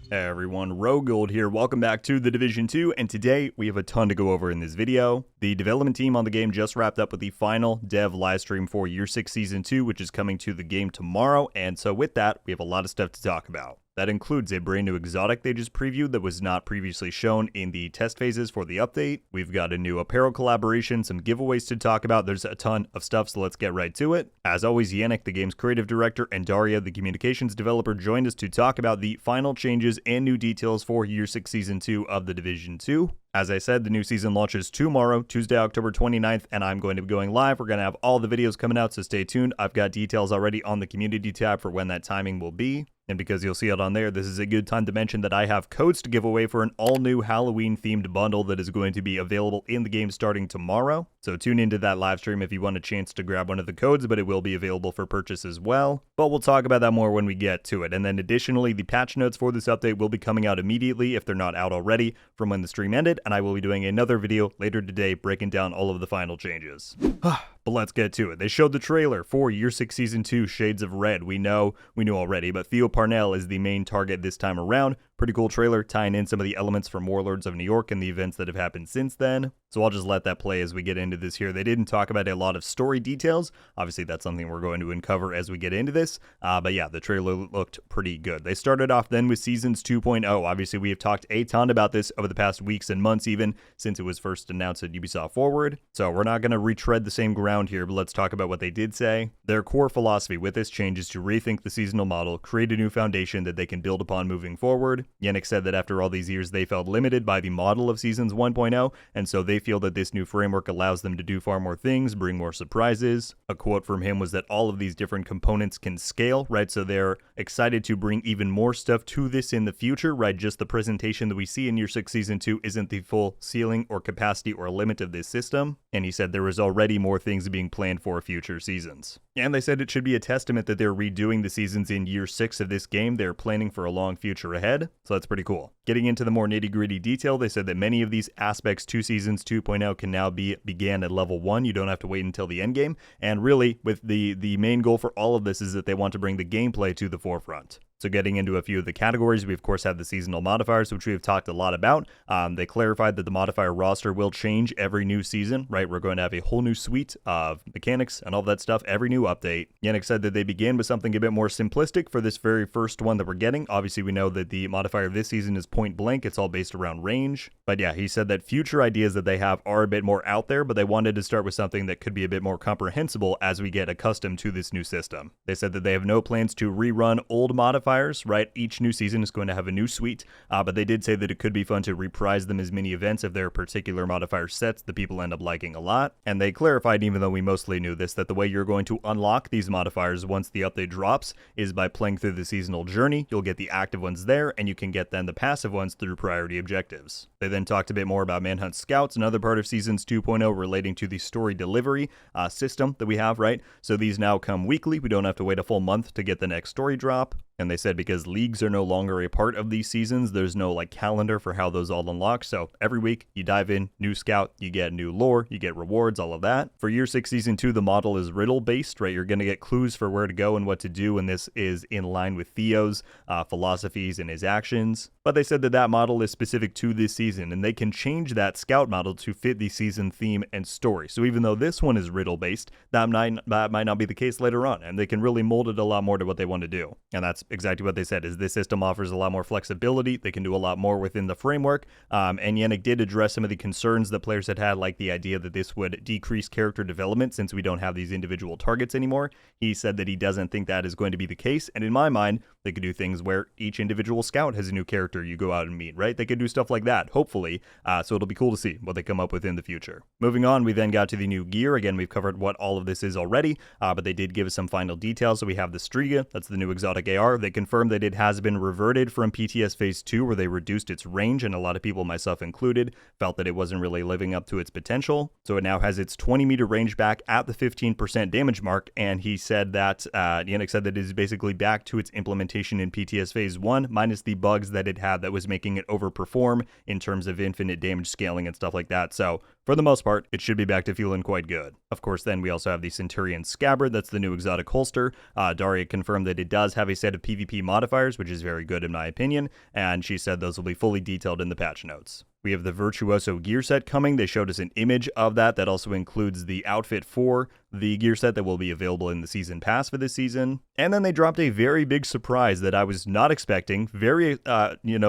Hey everyone, RogueGold here. Welcome back to The Division 2, and today we have a ton to go over in this video. The development team on the game just wrapped up with the final dev livestream for Year 6 Season 2, which is coming to the game tomorrow, and so with that, we have a lot of stuff to talk about. That includes a brand new exotic they just previewed that was not previously shown in the test phases for the update. We've got a new apparel collaboration, some giveaways to talk about. There's a ton of stuff, so let's get right to it. As always, Yannick, the game's creative director, and Daria, the communications developer, joined us to talk about the final changes and new details for Year 6 Season 2 of The Division 2. As I said, the new season launches tomorrow, Tuesday, October 29th, and I'm going to be going live. We're going to have all the videos coming out, so stay tuned. I've got details already on the community tab for when that timing will be. And because you'll see it on there, this is a good time to mention that I have codes to give away for an all-new Halloween-themed bundle that is going to be available in the game starting tomorrow. So tune into that live stream if you want a chance to grab one of the codes, but it will be available for purchase as well. But we'll talk about that more when we get to it. And then additionally, the patch notes for this update will be coming out immediately if they're not out already from when the stream ended, and I will be doing another video later today breaking down all of the final changes. But let's get to it. They showed the trailer for Year 6 Season 2 Shades of Red. We knew already, but Theo Parnell is the main target this time around. Pretty cool trailer, tying in some of the elements from Warlords of New York and the events that have happened since then. So I'll just let that play as we get into this here. They didn't talk about a lot of story details. Obviously, that's something we're going to uncover as we get into this. But yeah, the trailer looked pretty good. They started off then with Seasons 2.0. Obviously, we have talked a ton about this over the past weeks and months even, since it was first announced at Ubisoft Forward. So we're not going to retread the same ground here, but let's talk about what they did say. Their core philosophy with this change is to rethink the seasonal model, create a new foundation that they can build upon moving forward. Yannick said that after all these years, they felt limited by the model of Seasons 1.0, and so they feel that this new framework allows them to do far more things, bring more surprises. A quote from him was that all of these different components can scale, right? So they're excited to bring even more stuff to this in the future, right? Just the presentation that we see in Year 6 Season 2 isn't the full ceiling or capacity or limit of this system, and he said there is already more things being planned for future seasons. And they said it should be a testament that they're redoing the seasons in Year 6 of this game. They're planning for a long future ahead, so that's pretty cool. Getting into the more nitty-gritty detail, they said that many of these aspects to Seasons 2.0 can now be began at level 1. You don't have to wait until the end game, and really, with the main goal for all of this is that they want to bring the gameplay to the forefront. So getting into a few of the categories, we of course have the seasonal modifiers, which we have talked a lot about. They clarified that the modifier roster will change every new season, right? We're going to have a whole new suite of mechanics and all that stuff, every new update. Yannick said that they began with something a bit more simplistic for this very first one that we're getting. Obviously, we know that the modifier this season is point blank. It's all based around range. But yeah, he said that future ideas that they have are a bit more out there, but they wanted to start with something that could be a bit more comprehensible as we get accustomed to this new system. They said that they have no plans to rerun old modifiers, right? Each new season is going to have a new suite, but they did say that it could be fun to reprise them as mini events if there are particular modifier sets that people end up liking a lot. And they clarified, even though we mostly knew this, that the way you're going to unlock these modifiers once the update drops is by playing through the seasonal journey. You'll get the active ones there, and you can get then the passive ones through priority objectives. They then talked a bit more about Manhunt Scouts, another part of Seasons 2.0 relating to the story delivery system that we have, right? So these now come weekly. We don't have to wait a full month to get the next story drop. And they said because leagues are no longer a part of these seasons, there's no like calendar for how those all unlock. So every week you dive in, new scout, you get new lore, you get rewards, all of that. For Year 6 Season 2, the model is riddle based, right? You're going to get clues for where to go and what to do, and this is in line with Theo's philosophies and his actions. But they said that that model is specific to this season, and they can change that scout model to fit the season theme and story. So even though this one is riddle based, that might not be the case later on, and they can really mold it a lot more to what they want to do. And that's exactly what they said, is this system offers a lot more flexibility. They can do a lot more within the framework. And Yannick did address some of the concerns that players had, like the idea that this would decrease character development since we don't have these individual targets anymore. He said that he doesn't think that is going to be the case. And in my mind, they could do things where each individual scout has a new character you go out and meet, right? They could do stuff like that, hopefully. So it'll be cool to see what they come up with in the future. Moving on, we then got to the new gear. Again, we've covered what all of this is already, but they did give us some final details. So we have the Striga, that's the new exotic AR. They confirmed that it has been reverted from PTS Phase 2, where they reduced its range, and a lot of people, myself included, felt that it wasn't really living up to its potential. So it now has its 20-meter range back at the 15% damage mark, and he said that, Yannick said that it is basically back to its implementation in PTS Phase 1, minus the bugs that it had that was making it overperform in terms of infinite damage scaling and stuff like that. So for the most part, it should be back to feeling quite good. Of course, then we also have the Centurion Scabbard. That's the new exotic holster. Daria confirmed that it does have a set of PvP modifiers, which is very good in my opinion, and she said those will be fully detailed in the patch notes. We have the Virtuoso gear set coming. They showed us an image of that. That also includes the outfit for the gear set that will be available in the season pass for this season. And then they dropped a very big surprise that I was not expecting, very,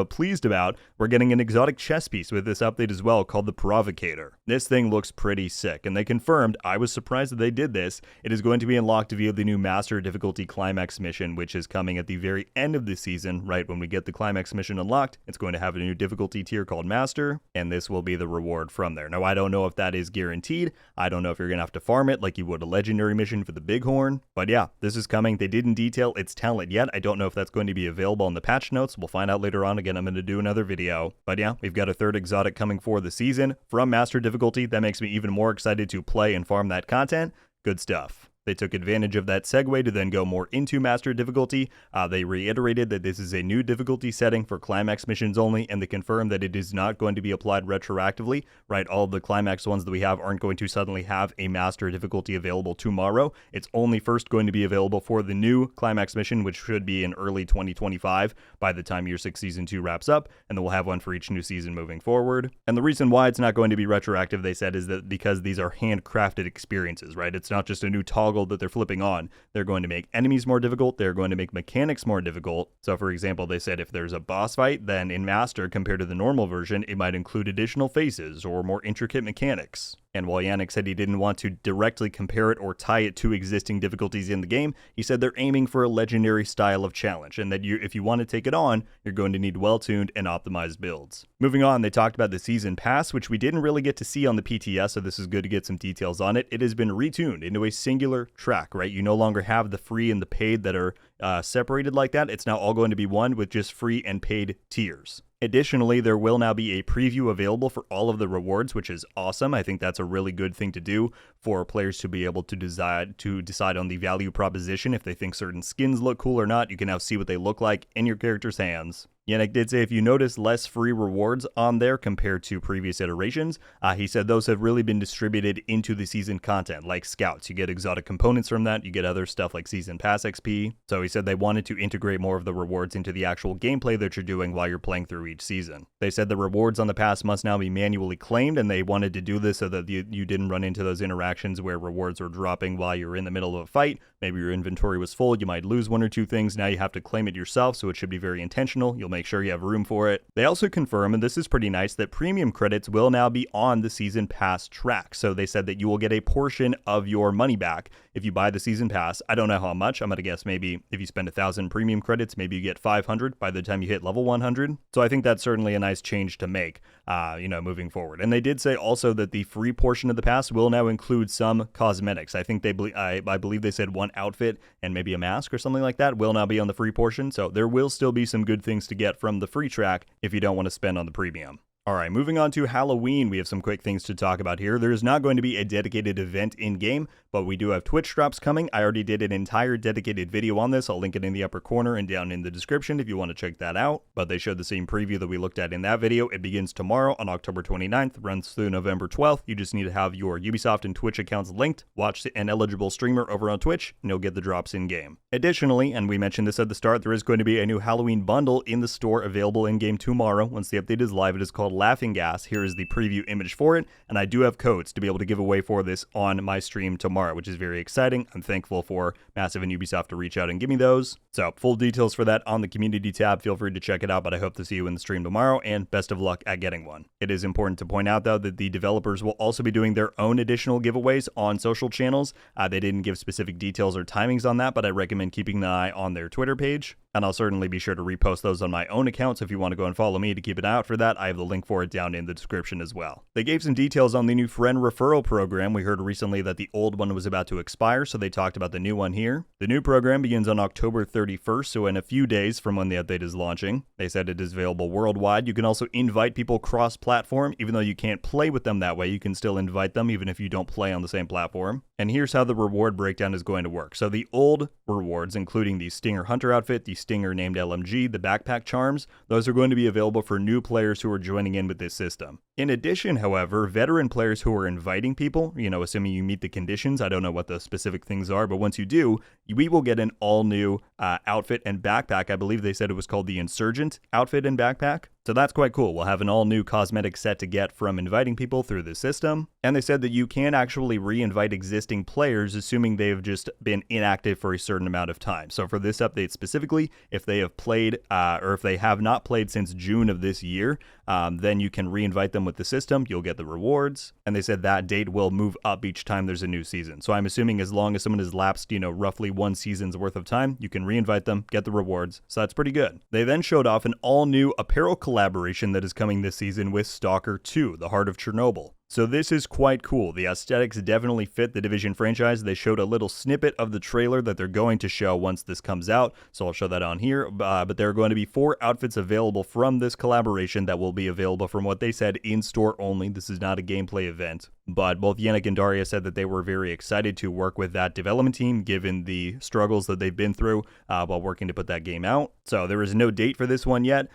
pleased about. We're getting an exotic chess piece with this update as well called the Provocator. This thing looks pretty sick, and they confirmed, I was surprised that they did this, it is going to be unlocked via the new Master Difficulty Climax mission, which is coming at the very end of the season, right when we get the Climax mission unlocked. It's going to have a new difficulty tier called Master, and this will be the reward from there. Now, I don't know if that is guaranteed. I don't know if you're going to have to farm it like you would a legendary mission for the Bighorn, but yeah, this is coming. They didn't detail its talent yet. I don't know if that's going to be available in the patch notes. We'll find out later on. Again, I'm going to do another video, but yeah, we've got a third exotic coming for the season from Master Difficulty. That makes me even more excited to play and farm that content. Good stuff. They took advantage of that segue to then go more into Master Difficulty. They reiterated that this is a new difficulty setting for Climax missions only, and they confirmed that it is not going to be applied retroactively, right? All of the Climax ones that we have aren't going to suddenly have a Master Difficulty available tomorrow. It's only first going to be available for the new Climax mission, which should be in early 2025 by the time Year 6 Season 2 wraps up, and then we'll have one for each new season moving forward. And the reason why it's not going to be retroactive, they said, is that because these are handcrafted experiences, right? It's not just a new toggle that they're flipping on. They're going to make enemies more difficult. They're going to make mechanics more difficult. So for example, they said if there's a boss fight, then in Master compared to the normal version, it might include additional phases or more intricate mechanics. And while Yannick said he didn't want to directly compare it or tie it to existing difficulties in the game, he said they're aiming for a legendary style of challenge, and that if you want to take it on, you're going to need well-tuned and optimized builds. Moving on, they talked about the Season Pass, which we didn't really get to see on the PTS, so this is good to get some details on it. It has been retuned into a singular track, right? You no longer have the free and the paid that are separated like that. It's now all going to be one with just free and paid tiers. Additionally, there will now be a preview available for all of the rewards, which is awesome. I think that's a really good thing to do for players to be able to decide on the value proposition. If they think certain skins look cool or not, you can now see what they look like in your character's hands. Yannick did say if you notice less free rewards on there compared to previous iterations, he said those have really been distributed into the season content, like Scouts. You get exotic components from that, you get other stuff like Season Pass XP. So he said they wanted to integrate more of the rewards into the actual gameplay that you're doing while you're playing through each season. They said the rewards on the pass must now be manually claimed, and they wanted to do this so that you didn't run into those interactions where rewards were dropping while you're in the middle of a fight. Maybe your inventory was full, you might lose one or two things, now you have to claim it yourself, so it should be very intentional. You'll make sure you have room for it. They also confirm, and this is pretty nice, that premium credits will now be on the Season Pass track. So they said that you will get a portion of your money back if you buy the Season Pass. I don't know how much. I'm going to guess maybe if you spend 1,000 premium credits, maybe you get 500 by the time you hit level 100. So I think that's certainly a nice change to make, moving forward. And they did say also that the free portion of the pass will now include some cosmetics. I think I believe they said one outfit and maybe a mask or something like that will now be on the free portion. So there will still be some good things to get from the free track if you don't want to spend on the premium. All right, moving on to Halloween, we have some quick things to talk about here. There is not going to be a dedicated event in-game, but we do have Twitch drops coming. I already did an entire dedicated video on this. I'll link it in the upper corner and down in the description if you want to check that out. But they showed the same preview that we looked at in that video. It begins tomorrow on October 29th, runs through November 12th. You just need to have your Ubisoft and Twitch accounts linked, watch an eligible streamer over on Twitch, and you'll get the drops in-game. Additionally, and we mentioned this at the start, there is going to be a new Halloween bundle in the store available in-game tomorrow. Once the update is live, it is called Laughing Gas. Here is the preview image for it, and I do have codes to be able to give away for this on my stream tomorrow, which is very exciting. I'm thankful for Massive and Ubisoft to reach out and give me those. So full details for that on the community tab. Feel free to check it out, but I hope to see you in the stream tomorrow, and best of luck at getting one. It is important to point out, though, that the developers will also be doing their own additional giveaways on social channels. They didn't give specific details or timings on that, but I recommend keeping an eye on their Twitter page. And I'll certainly be sure to repost those on my own account, so if you want to go and follow me to keep an eye out for that, I have the link for it down in the description as well. They gave some details on the new friend referral program. We heard recently that the old one was about to expire, so they talked about the new one here. The new program begins on October 31st, so in a few days from when the update is launching. They said it is available worldwide. You can also invite people cross-platform. Even though you can't play with them that way, you can still invite them even if you don't play on the same platform. And here's how the reward breakdown is going to work. So the old rewards, including the Stinger Hunter outfit, the Stinger named LMG, the backpack charms, those are going to be available for new players who are joining in with this system. In addition, however, veteran players who are inviting people, assuming you meet the conditions, I don't know what the specific things are, but once you do, we will get an all-new outfit and backpack. I believe they said it was called the Insurgent outfit and backpack. So that's quite cool. We'll have an all-new cosmetic set to get from inviting people through the system. And they said that you can actually re-invite existing players, assuming they've just been inactive for a certain amount of time. So for this update specifically, if they have played, or if they have not played since June of this year, then you can re-invite them with the system. You'll get the rewards. And they said that date will move up each time there's a new season. So I'm assuming as long as someone has lapsed, roughly one season's worth of time, you can re-invite them, get the rewards. So that's pretty good. They then showed off an all-new apparel collaboration that is coming this season with S.T.A.L.K.E.R 2, the Heart of Chernobyl. So this is quite cool. The aesthetics definitely fit the Division franchise. They showed a little snippet of the trailer that they're going to show once this comes out, so I'll show that on here. But there are going to be 4 outfits available from this collaboration that will be available, from what they said, in-store only. This is not a gameplay event. But both Yannick and Daria said that they were very excited to work with that development team, given the struggles that they've been through while working to put that game out. So there is no date for this one yet.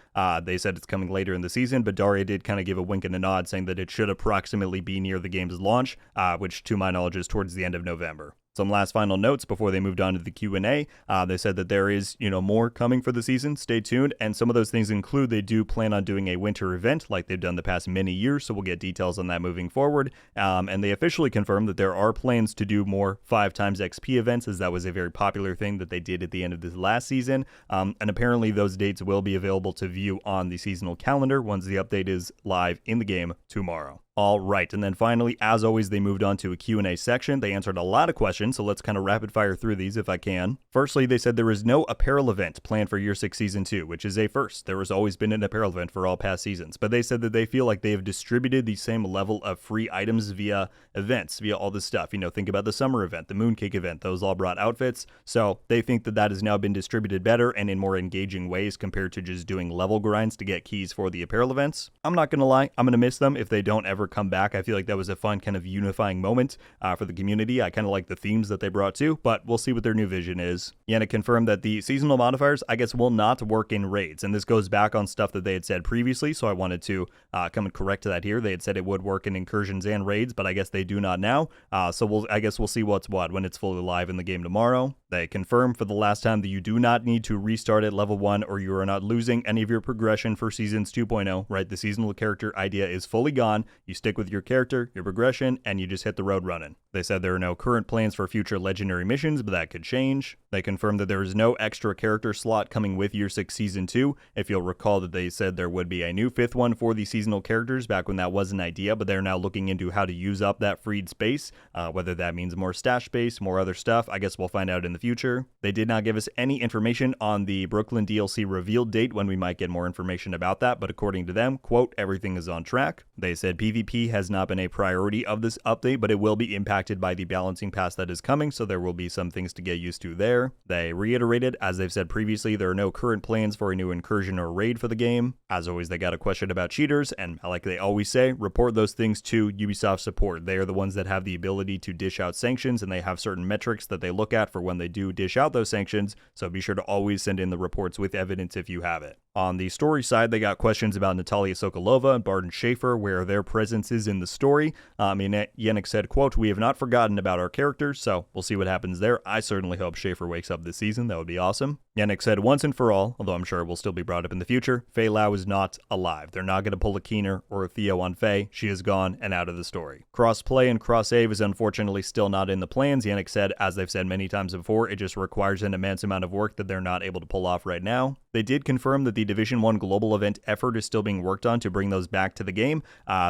They said it's coming later in the season, but Daria did kind of give a wink and a nod, saying that it should approximately be near the game's launch, which to my knowledge is towards the end of November. Some last final notes before they moved on to the Q&A. They said that there is, more coming for the season. Stay tuned. And some of those things include they do plan on doing a winter event like they've done the past many years. So we'll get details on that moving forward. And they officially confirmed that there are plans to do more 5 times XP events, as that was a very popular thing that they did at the end of this last season. And apparently those dates will be available to view on the seasonal calendar once the update is live in the game tomorrow. All right, and then finally, as always, they moved on to a Q&A section. They answered a lot of questions, so let's kind of rapid fire through these if I can. Firstly, they said there is no apparel event planned for Year 6 Season 2, which is a first. There has always been an apparel event for all past seasons, but they said that they feel like they have distributed the same level of free items via events, via all this stuff. Think about the summer event, the mooncake event, those all brought outfits. So they think that that has now been distributed better and in more engaging ways compared to just doing level grinds to get keys for the apparel events. I'm not going to lie, I'm going to miss them if they don't ever come back. I feel like that was a fun kind of unifying moment for the community. I kind of like the themes that they brought too, but we'll see what their new vision is. Yannick confirmed that the seasonal modifiers, I guess, will not work in raids, and this goes back on stuff that they had said previously, so I wanted to come and correct that here. They had said it would work in incursions and raids, but I guess they do not now, so I guess we'll see what's what when it's fully live in the game tomorrow. They confirmed for the last time that you do not need to restart at level 1 or you are not losing any of your progression for Seasons 2.0, right? The seasonal character idea is fully gone. You stick with your character, your progression, and you just hit the road running. They said there are no current plans for future legendary missions, but that could change. They confirmed that there is no extra character slot coming with Year 6 Season 2. If you'll recall that they said there would be a new 5th one for the seasonal characters back when that was an idea, but they're now looking into how to use up that freed space, whether that means more stash space, more other stuff. I guess we'll find out in the future. They did not give us any information on the Brooklyn DLC reveal date when we might get more information about that, but according to them, quote, everything is on track. They said PvP has not been a priority of this update, but it will be impacted by the balancing pass that is coming, so there will be some things to get used to there. They reiterated, as they've said previously, there are no current plans for a new incursion or raid for the game. As always, they got a question about cheaters, and like they always say, report those things to Ubisoft support. They are the ones that have the ability to dish out sanctions, and they have certain metrics that they look at for when they do dish out those sanctions, so be sure to always send in the reports with evidence if you have it. On the story side, they got questions about Natalia Sokolova and Barton Schaefer, where their presence is in the story. Yannick said, quote, we have not forgotten about our characters, so we'll see what happens there. I certainly hope Schaefer wakes up this season. That would be awesome. Yannick said, once and for all, although I'm sure it will still be brought up in the future, Faye Lau is not alive. They're not going to pull a Keener or a Theo on Faye. She is gone and out of the story. Cross-play and cross-save is unfortunately still not in the plans. Yannick said, as they've said many times before, it just requires an immense amount of work that they're not able to pull off right now. They did confirm that the Division 1 global event effort is still being worked on to bring those back to the game.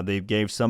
They gave a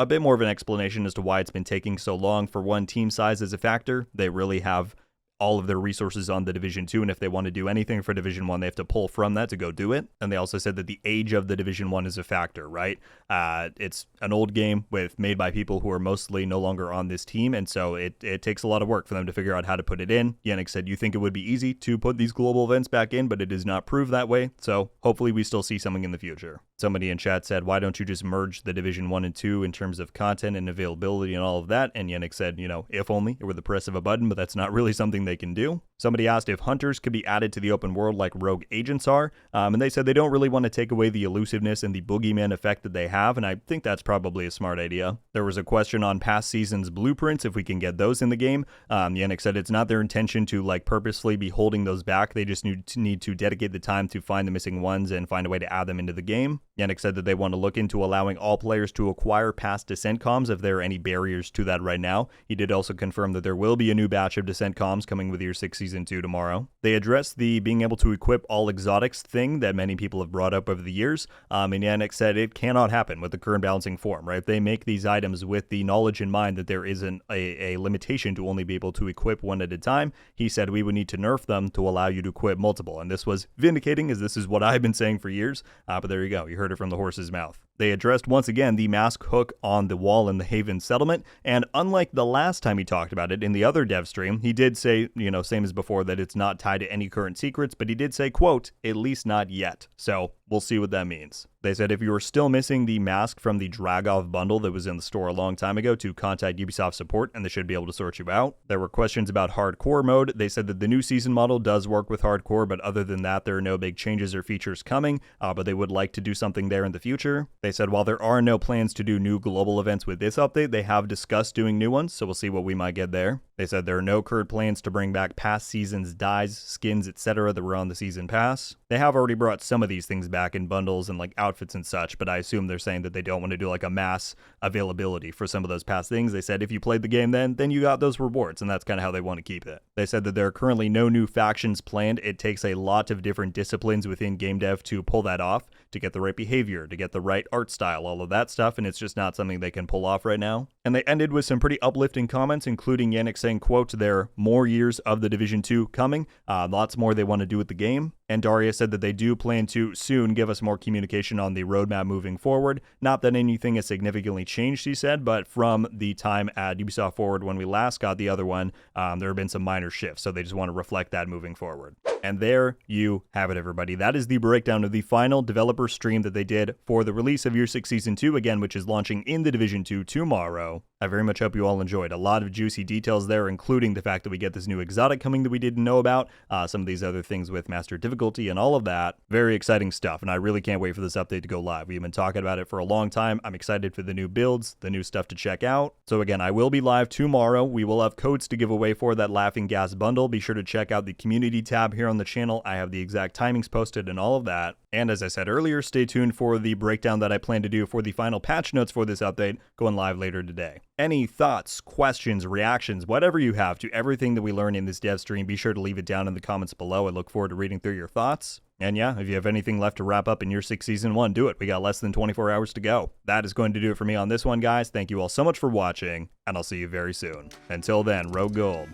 bit more of an explanation as to why it's been taking so long. For one, team size is a factor. They really have all of their resources on the Division 2, and if they want to do anything for Division 1, they have to pull from that to go do it. And they also said that the age of the Division 1 is a factor, right? It's an old game made by people who are mostly no longer on this team, and so it takes a lot of work for them to figure out how to put it in. Yannick said, you think it would be easy to put these global events back in, but it is not proved that way, so hopefully we still see something in the future. Somebody in chat said, why don't you just merge the Division 1 and 2 in terms of content and availability and all of that? And Yannick said, if only it were the press of a button, but that's not really something they can do. Somebody asked if hunters could be added to the open world like rogue agents are, and they said they don't really want to take away the elusiveness and the boogeyman effect that they have, and I think that's probably a smart idea. There was a question on past seasons blueprints, if we can get those in the game. Yannick said it's not their intention to like purposefully be holding those back, they just need to dedicate the time to find the missing ones and find a way to add them into the game. Yannick said that they want to look into allowing all players to acquire past descent comms if there are any barriers to that right now. He did also confirm that there will be a new batch of descent comms coming with Year 6 Season 2 tomorrow. They addressed the being able to equip all exotics thing that many people have brought up over the years, and Yannick said it cannot happen with the current balancing form, right? They make these items with the knowledge in mind that there isn't a limitation to only be able to equip one at a time. He said we would need to nerf them to allow you to equip multiple, and this was vindicating, as this is what I've been saying for years, but there you go, you heard it from the horse's mouth. They addressed once again the mask hook on the wall in the Haven settlement, and unlike the last time he talked about it in the other dev stream, he did say, same as before, that it's not tied to any current secrets, but he did say, quote, at least not yet. So we'll see what that means. They said if you were still missing the mask from the Dragov bundle that was in the store a long time ago, to contact Ubisoft support and they should be able to sort you out. There were questions about hardcore mode. They said that the new season model does work with hardcore, but other than that, there are no big changes or features coming, but they would like to do something there in the future. They said while there are no plans to do new global events with this update, they have discussed doing new ones, so we'll see what we might get there. They said there are no current plans to bring back past seasons' dyes, skins, etc. that were on the season pass. They have already brought some of these things back in bundles and like outfits and such, but I assume they're saying that they don't want to do like a mass availability for some of those past things. They said if you played the game then you got those rewards, and that's kind of how they want to keep it. They said that there are currently no new factions planned. It takes a lot of different disciplines within game dev to pull that off, to get the right behavior, to get the right art style, all of that stuff, and it's just not something they can pull off right now. And they ended with some pretty uplifting comments, including Yannick saying, quote, there are more years of the Division 2 coming, lots more they want to do with the game. And Daria said that they do plan to soon give us more communication on the roadmap moving forward. Not that anything has significantly changed, she said, but from the time at Ubisoft Forward when we last got the other one, there have been some minor shifts, so they just want to reflect that moving forward. And there you have it, everybody. That is the breakdown of the final developer stream that they did for the release of Year 6 Season 2, again, which is launching in the Division 2 tomorrow. I very much hope you all enjoyed. A lot of juicy details there, including the fact that we get this new exotic coming that we didn't know about, some of these other things with Master Difficulty and all of that. Very exciting stuff, and I really can't wait for this update to go live. We've been talking about it for a long time. I'm excited for the new builds, the new stuff to check out. So again, I will be live tomorrow. We will have codes to give away for that Laughing Gas bundle. Be sure to check out the community tab here on the channel. I have the exact timings posted and all of that. And as I said earlier, stay tuned for the breakdown that I plan to do for the final patch notes for this update, going live later today. Any thoughts, questions, reactions, whatever you have to everything that we learn in this dev stream, be sure to leave it down in the comments below. I look forward to reading through your thoughts. And yeah, if you have anything left to wrap up in Year 6 Season 1, do it. We got less than 24 hours to go. That is going to do it for me on this one, guys. Thank you all so much for watching, and I'll see you very soon. Until then, RogueGold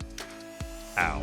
out.